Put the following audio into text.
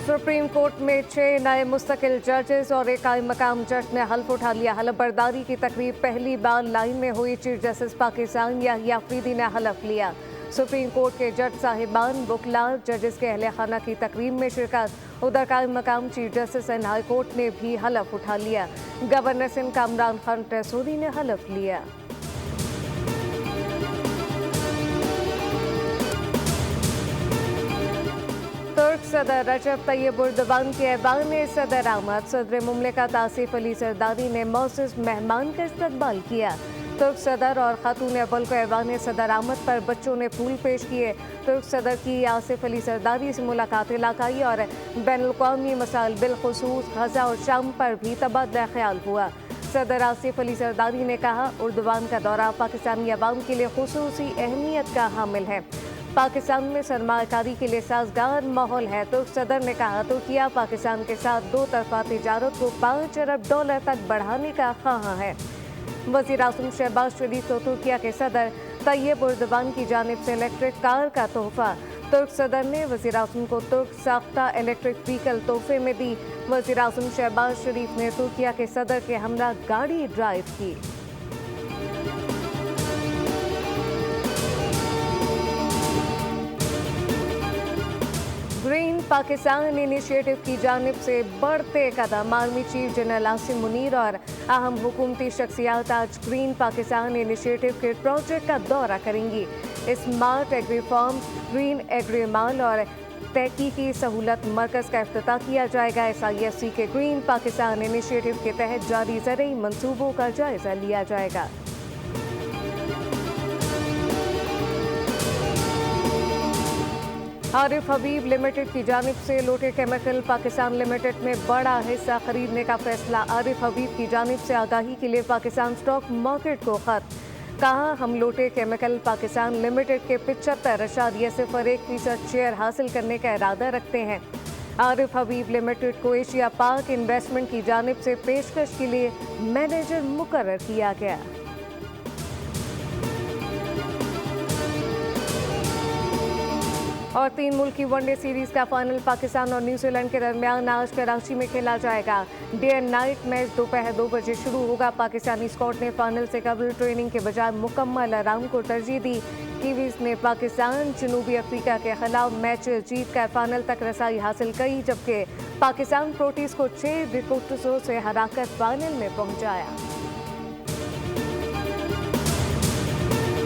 Supreme court में 6 नए मुस्तकिल जजेस और एक कायम मकाम जज ने हल्फ उठा लिया। हलफ बर्दारी की तकरीब पहली बार लाइन में हुई। चीफ जस्टिस पाकिस्तान याहिया अफरीदी ने हलफ लिया। सुप्रीम कोर्ट के जज साहिबान, वकला, जजेस के अहले खाना की तकरीब में शिरकत। उधर कायम मकाम chief justice and high court ने भी हलफ उठा लिया। गवर्नर सिंध कामरान खान टेसूरी ने हलफ लिया। तुर्क सदर रजब तैयब एर्दोगान के ऐवान सदर आमद। सदर मुमलिकत आसिफ अली जरदारी ने मौजूद मेहमान का इस्तकबाल किया। तुर्क सदर और खातून अव्वल को ऐवान सदर आमद पर बच्चों ने फूल पेश किए। तुर्क सदर की आसिफ अली जरदारी से मुलाकात इलाकाई और बैनुल-अक़वामी मसाइल बिलखुसूस गजा और शाम पर भी तबादला ख्याल हुआ। सदर आसिफ अली जरदारी ने कहा, एर्दोगान का दौरा पाकिस्तानी अवाम के लिए खुसूसी अहमियत का हामिल है। पाकिस्तान में सरमायाकारी के लिए साजगार माहौल है। तुर्क सदर ने कहा, तुर्किया पाकिस्तान के साथ दो तरफा तिजारत को $5 अरब तक बढ़ाने का ख्वाह है। वज़ीर आज़म शहबाज शरीफ को तुर्किया के सदर तैयब एर्दोगान की जानिब से इलेक्ट्रिक कार का तोहफा। तुर्क सदर ने वज़ीर आज़म को तुर्क साख्ता इलेक्ट्रिक व्हीकल तोहफे में दी। वज़ीर आज़म शहबाज शरीफ ने तुर्किया के सदर के हमरा गाड़ी ड्राइव की। ग्रीन पाकिस्तान इनिशिएटिव की जानिब से बढ़ते कदम। Army chief general Asim Munir और अहम हुकूमती शख्सियात आज ग्रीन पाकिस्तान इनिशिएटिव के प्रोजेक्ट का दौरा करेंगी। Smart agri farm, green agri mall और तहकीकी सहूलत मरकज़ का इफ्तिताह किया जाएगा। SIFC के ग्रीन पाकिस्तान इनिशिएटिव के तहत जारी ज़रूरी मंसूबों का जायजा लिया जाएगा। आरिफ हबीब लिमिटेड की जानिब से लोटे केमिकल पाकिस्तान लिमिटेड में बड़ा हिस्सा खरीदने का फैसला। आरिफ हबीब की जानिब से आगाही के लिए पाकिस्तान स्टॉक मार्केट को खत। कहा, हम लोटे केमिकल पाकिस्तान लिमिटेड के 75.01% शेयर हासिल करने का इरादा रखते हैं। आरिफ हबीब लिमिटेड को एशिया पाक इन्वेस्टमेंट की जानिब से पेशकश के लिए मैनेजर मुकर्रर किया गया। और 3 मुल्की वनडे सीरीज का फाइनल पाकिस्तान और न्यूजीलैंड के दरमियान आज कराची में खेला जाएगा। डे एंड नाइट मैच दोपहर 2 बजे शुरू होगा। पाकिस्तानी स्क्वाड ने फाइनल से कबल ट्रेनिंग के बजाय मुकम्मल आराम को तरजीह दी। कीवीज ने पाकिस्तान जनूबी अफ्रीका के खिलाफ मैच जीत कर फाइनल तक रसाई हासिल की, जबकि पाकिस्तान प्रोटीज को 6 विकेटों से हराकर फाइनल में पहुंचाया।